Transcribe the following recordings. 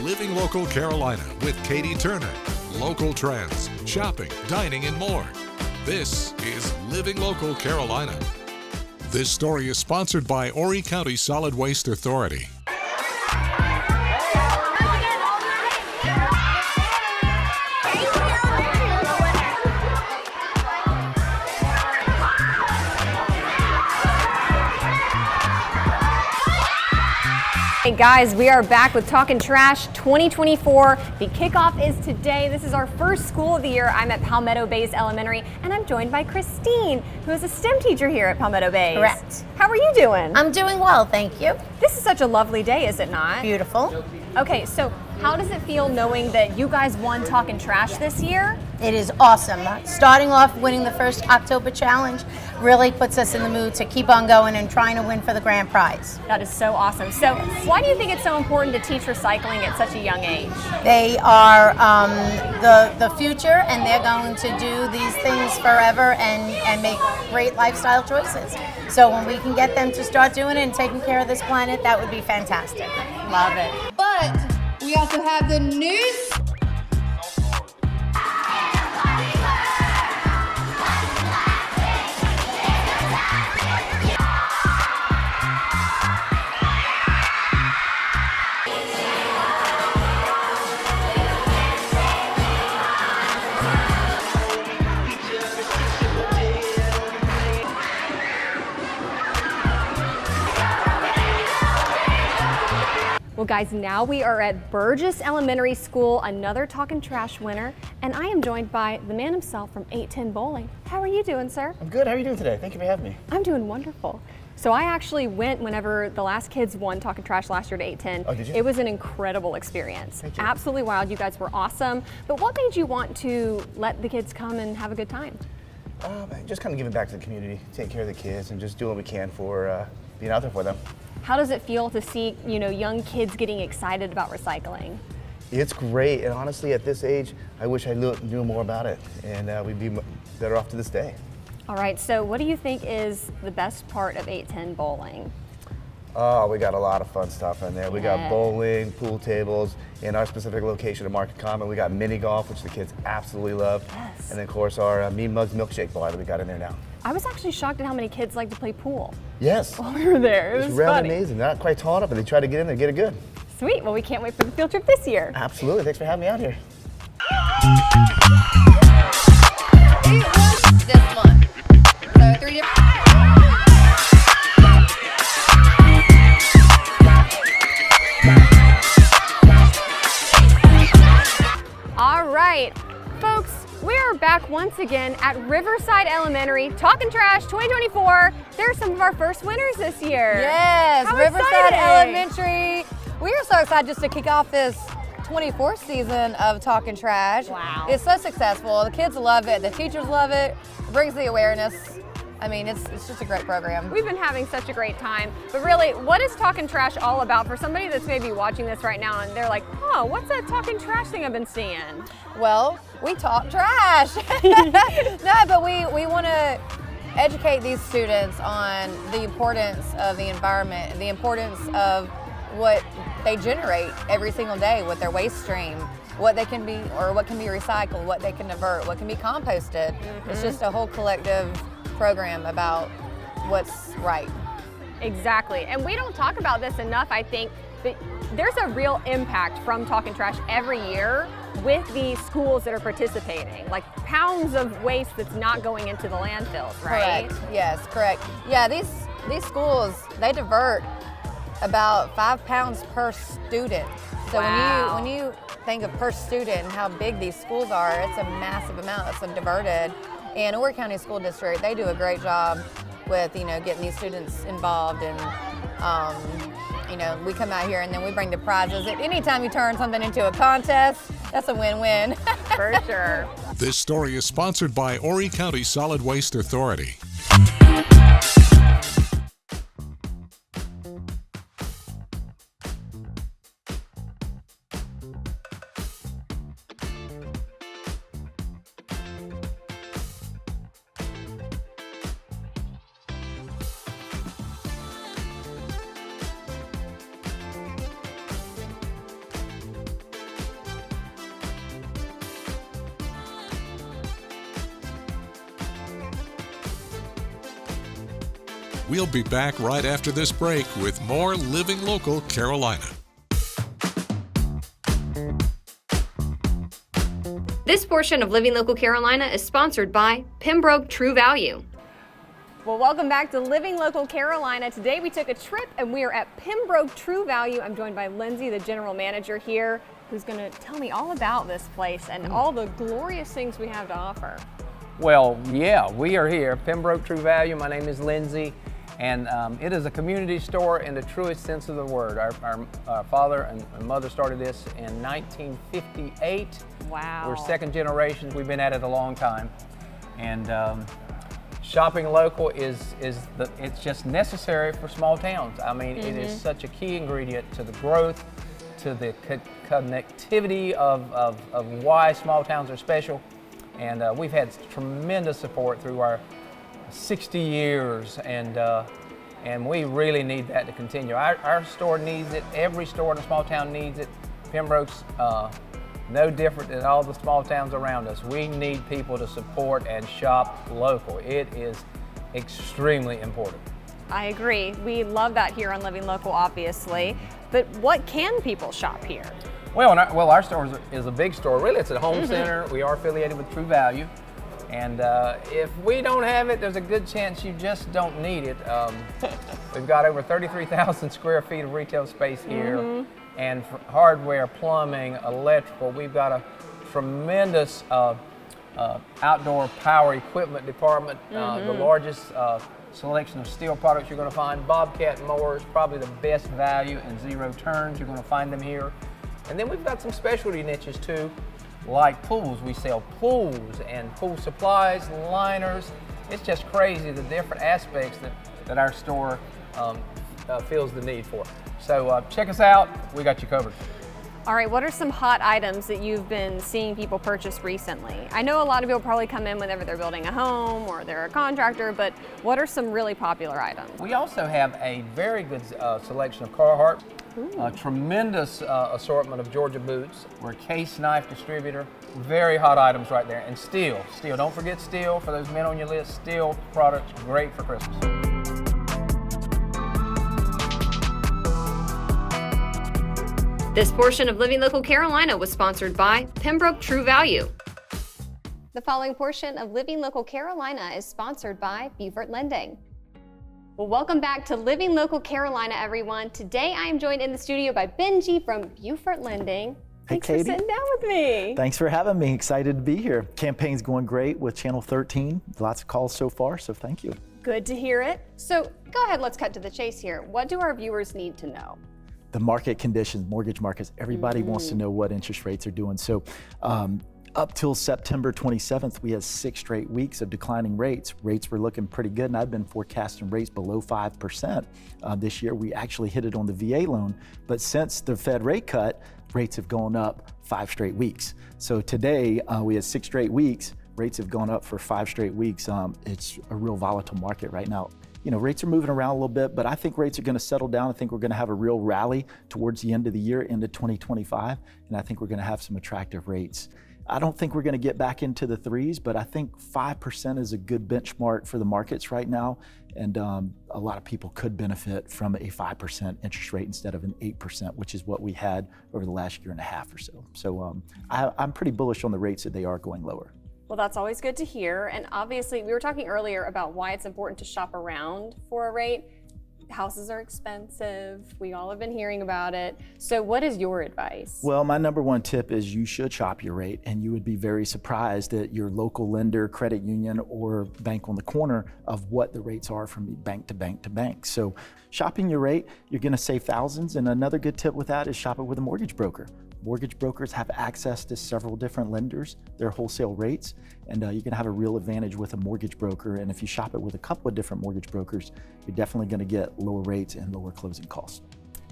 Living Local Carolina with Katie Turner. Local trends, shopping, dining, and more. This is Living Local Carolina. This story is sponsored by Horry County Solid Waste Authority. Hey guys, we are back with Talkin' Trash 2024. The kickoff is today. This is our first school of the year. I'm at Palmetto Bays Elementary, and I'm joined by Christine, who is a STEM teacher here at Palmetto Bays. Correct. How are you doing? I'm doing well, thank you. This is such a lovely day, is it not? Beautiful. Okay, so how does it feel knowing that you guys won Talkin' Trash this year? It is awesome. Starting off winning the first October challenge really puts us in the mood to keep on going and trying to win for the grand prize. That is so awesome. So why do you think it's so important to teach recycling at such a young age? They are the future, and they're going to do these things forever and make great lifestyle choices. So when we can get them to start doing it and taking care of this planet, that would be fantastic. Love it. But we also have the news. Well guys, now we are at Burgess Elementary School, another Talkin' Trash winner, and I am joined by the man himself from 810 Bowling. How are you doing, sir? I'm good. How are you doing today? Thank you for having me. I'm doing wonderful. So I actually went whenever the last kids won Talkin' Trash last year to 810. Oh, did you? It was an incredible experience. Thank you. Absolutely wild. You guys were awesome. But what made you want to let the kids come and have a good time? Just kind of giving back to the community, taking care of the kids, and just doing what we can for being out there for them. How does it feel to see, young kids getting excited about recycling? It's great, and honestly, at this age, I wish I knew more about it, and we'd be better off to this day. All right, so what do you think is the best part of 810 Bowling? Oh, we got a lot of fun stuff in there. We Yeah. got bowling, pool tables. In our specific location at Market Common, we got mini golf, which the kids absolutely love. Yes. And then, of course, our Mean Mugs milkshake bar that we got in there now. I was actually shocked at how many kids like to play pool Yes. while we were there. It It's was really funny. amazing. They're not quite tall enough, but they try to get in there and get it good. Sweet, well we can't wait for the field trip this year. Absolutely. Thanks for having me out here. It was this month. So 3 different. All right, folks, we are back once again at Riverside Elementary, Talkin' Trash 2024. They're some of our first winners this year. Yes, How Riverside exciting. Elementary. We are so excited just to kick off this 24th season of Talkin' Trash. Wow. It's so successful. The kids love it. The teachers love it. It brings the awareness. I mean, it's just a great program. We've been having such a great time, but really, what is Talkin' Trash all about for somebody that's maybe watching this right now and they're like, oh, what's that Talkin' Trash thing I've been seeing? Well, we talk trash. No, but we want to educate these students on the importance of the environment, the importance of what they generate every single day with their waste stream, what they can be, or what can be recycled, what they can divert, what can be composted. It's just a whole collective program about what's right. Exactly, and we don't talk about this enough, I think, but there's a real impact from Talkin' Trash every year with the schools that are participating, like pounds of waste that's not going into the landfills, right? Correct. Yes, correct. Yeah, these schools, they divert about 5 pounds per student. So Wow. when you think of per student and how big these schools are, it's a massive amount that's diverted. And Horry County School District, they do a great job with getting these students involved, and we come out here and then we bring the prizes. Anytime you turn something into a contest, that's a win-win. For sure. This story is sponsored by Horry County Solid Waste Authority. We'll be back right after this break with more Living Local Carolina. This portion of Living Local Carolina is sponsored by Pembroke True Value. Well, welcome back to Living Local Carolina. Today we took a trip and we are at Pembroke True Value. I'm joined by Lindsay, the general manager here, who's going to tell me all about this place and all the glorious things we have to offer. Well, yeah, we are here, Pembroke True Value. My name is Lindsay, and it is a community store in the truest sense of the word. Our father and mother started this in 1958. Wow. We're second generation. We've been at it a long time, and shopping local it's just necessary for small towns. I mean, it is such a key ingredient to the growth, to the connectivity of why small towns are special. And we've had tremendous support through our 60 years, and we really need that to continue. Our store needs it. Every store in a small town needs it. Pembroke's no different than all the small towns around us. We need people to support and shop local. It is extremely important. I agree. We love that here on Living Local, obviously. But what can people shop here? Well, our store is a big store. Really, it's a home center. We are affiliated with True Value. And if we don't have it, there's a good chance you just don't need it. We've got over 33,000 square feet of retail space here. And for hardware, plumbing, electrical, we've got a tremendous outdoor power equipment department, the largest selection of steel products you're going to find. Bobcat mowers, probably the best value in zero turns. You're going to find them here. And then we've got some specialty niches too, like pools. We sell pools and pool supplies, liners. It's just crazy the different aspects that our store feels the need for. So check us out. We got you covered. All right, what are some hot items that you've been seeing people purchase recently? I know a lot of people probably come in whenever they're building a home or they're a contractor, but what are some really popular items? We also have a very good selection of Carhartt, a tremendous assortment of Georgia boots. We're a case knife distributor. Very hot items right there. And steel, don't forget steel for those men on your list. Steel products, great for Christmas. This portion of Living Local Carolina was sponsored by Pembroke True Value. The following portion of Living Local Carolina is sponsored by Beaufort Lending. Well, welcome back to Living Local Carolina, everyone. Today I am joined in the studio by Benji from Beaufort Lending. Thanks for sitting down with me. Thanks for having me. Excited to be here. Campaign's going great with Channel 13. Lots of calls so far, so thank you. Good to hear it. So go ahead, let's cut to the chase here. What do our viewers need to know? The market conditions, mortgage markets, everybody wants to know what interest rates are doing. So up till September 27th, we had 6 straight weeks of declining rates. Rates were looking pretty good, and I've been forecasting rates below 5%. This year, we actually hit it on the VA loan, but since the Fed rate cut, rates have gone up 5 straight weeks. So today, we had 6 straight weeks. Rates have gone up for 5 straight weeks. It's a real volatile market right now. You know, rates are moving around a little bit, but I think rates are going to settle down. I think we're going to have a real rally towards the end of the year, into 2025, and I think we're going to have some attractive rates. I don't think we're going to get back into the 3s, but I think 5% is a good benchmark for the markets right now, and a lot of people could benefit from a 5% interest rate instead of an 8%, which is what we had over the last year and a half or so. So I'm pretty bullish on the rates that they are going lower. Well, that's always good to hear. And obviously, we were talking earlier about why it's important to shop around for a rate. Houses are expensive. We all have been hearing about it. So what is your advice? Well, my number one tip is you should shop your rate, and you would be very surprised at your local lender, credit union, or bank on the corner of what the rates are from bank to bank to bank. So shopping your rate, you're going to save thousands. And another good tip with that is shop it with a mortgage broker. Mortgage brokers have access to several different lenders, their wholesale rates, and you're going to have a real advantage with a mortgage broker. And if you shop it with a couple of different mortgage brokers, you're definitely going to get lower rates and lower closing costs.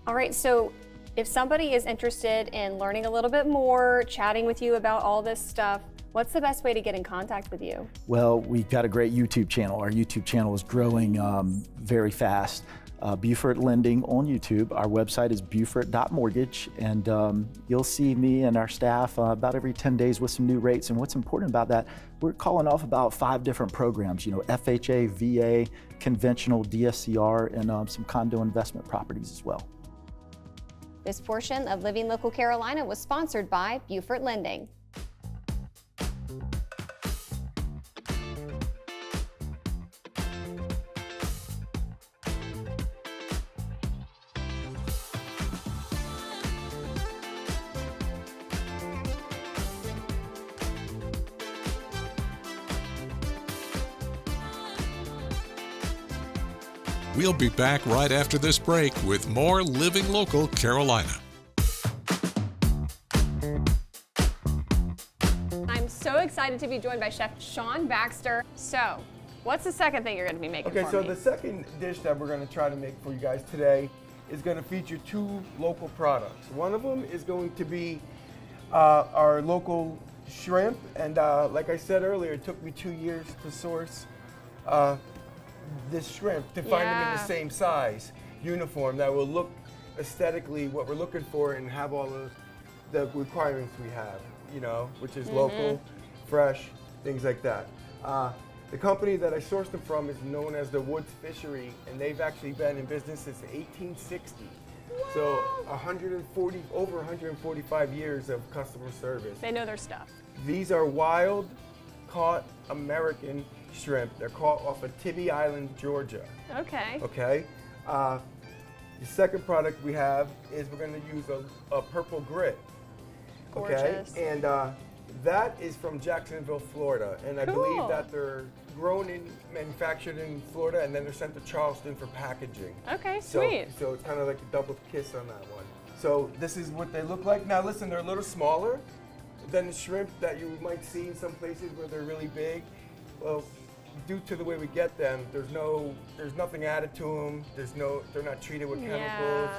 All right, so if somebody is interested in learning a little bit more, chatting with you about all this stuff, what's the best way to get in contact with you? Well, we've got a great YouTube channel. Our YouTube channel is growing very fast. Buford Lending on YouTube. Our website is buford.mortgage, and you'll see me and our staff about every 10 days with some new rates. And what's important about that, we're calling off about 5 different programs, FHA, VA, conventional, DSCR, and some condo investment properties as well. This portion of Living Local Carolina was sponsored by Buford Lending. We'll be back right after this break with more Living Local Carolina. I'm so excited to be joined by Chef Sean Baxter. So, what's the second thing you're going to be making for me? The second dish that we're going to try to make for you guys today is going to feature 2 local products. One of them is going to be our local shrimp, and like I said earlier, it took me 2 years to source this shrimp to find them in the same size, uniform, that will look aesthetically what we're looking for and have all of the requirements we have, which is local, fresh, things like that. The company that I sourced them from is known as the Woods Fishery, and they've actually been in business since 1860. So over 145 years of customer service. They know their stuff. These are wild caught American shrimp. They're caught off of Tybee Island, Georgia. Okay. Okay. The second product we have is we're going to use a purple grit. Gorgeous. Okay. And that is from Jacksonville, Florida, and I believe that they're grown and manufactured in Florida, and then they're sent to Charleston for packaging. Okay, sweet. So it's kind of like a double kiss on that one. So this is what they look like. Now listen, they're a little smaller than the shrimp that you might see in some places where they're really big. Well, due to the way we get them, there's nothing added to them. They're not treated with chemicals.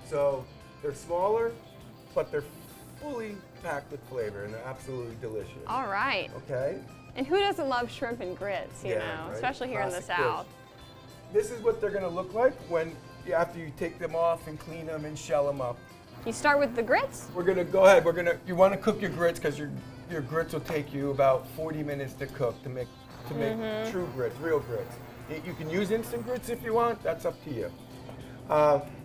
So they're smaller, but they're fully packed with flavor, and they're absolutely delicious. All right. Okay. And who doesn't love shrimp and grits, you know, right? especially here Classic in the South. Dish. This is what they're going to look like after you take them off and clean them and shell them up. You start with the grits? We're going to go ahead. You want to cook your grits because your grits will take you about 40 minutes to cook to make true grits, real grits. You can use instant grits if you want. That's up to you.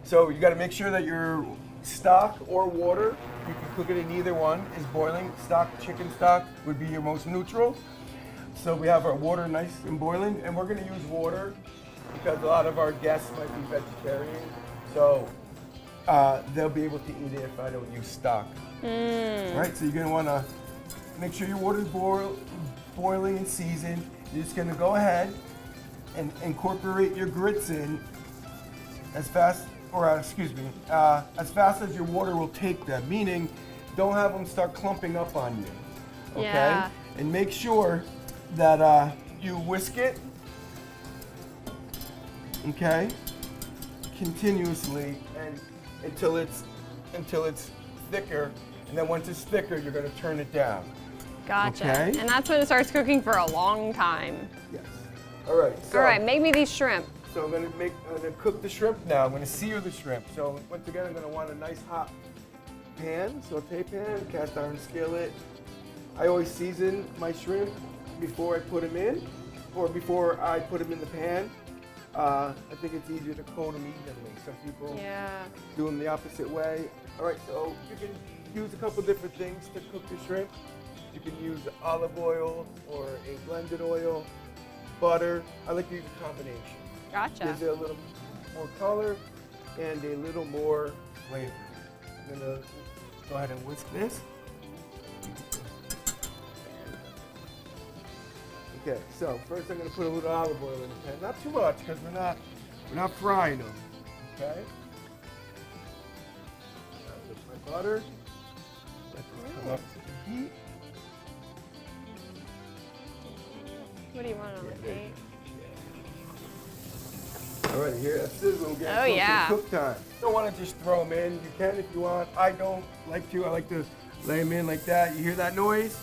So you got to make sure that your stock or water, you can cook it in either one, is boiling. Stock, chicken stock would be your most neutral. So we have our water nice and boiling, and we're going to use water because a lot of our guests might be vegetarian. So they'll be able to eat it if I don't use stock. Right, so you're going to want to make sure your water's boiling and seasoned. You're just going to go ahead and incorporate your grits in as fast as your water will take them, meaning don't have them start clumping up on you, okay? Yeah. And make sure that you whisk it, okay, continuously and until it's thicker, and then once it's thicker, you're going to turn it down. Gotcha. Okay. And that's when it starts cooking for a long time. Yes. All right. So, all right, make me these shrimp. So I'm going to cook the shrimp now. I'm going to sear the shrimp. So once again, I'm going to want a nice hot pan, saute pan, cast iron skillet. I always season my shrimp before I put them in, or before I put them in the pan. I think it's easier to coat them evenly. Some people do them the opposite way. All right, so you can use a couple different things to cook your shrimp. You can use olive oil or a blended oil, butter. I like to use a combination. Gotcha. Gives it a little more color and a little more flavor. I'm gonna go ahead and whisk this. Okay, so first I'm gonna put a little olive oil in the pan. Not too much because we're not frying them. Okay. With my butter. Let this come up to the heat. What do you want on the plate? All right, here that sizzle getting Oh, close yeah. to cook time. Don't want to just throw them in. You can if you want. I don't like to. I like to lay them in like that. You hear that noise?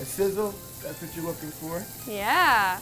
A sizzle? That's what you're looking for. Yeah.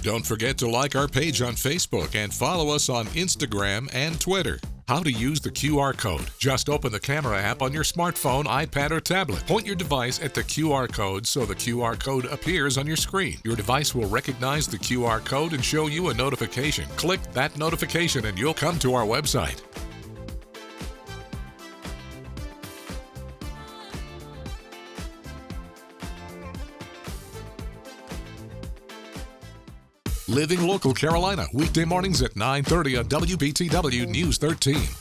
Don't forget to like our page on Facebook and follow us on Instagram and Twitter. How to use the QR code. Just open the camera app on your smartphone, iPad, or tablet. Point your device at the QR code so the QR code appears on your screen. Your device will recognize the QR code and show you a notification. Click that notification and you'll come to our website. Living Local Carolina, weekday mornings at 9:30 on WBTW News 13.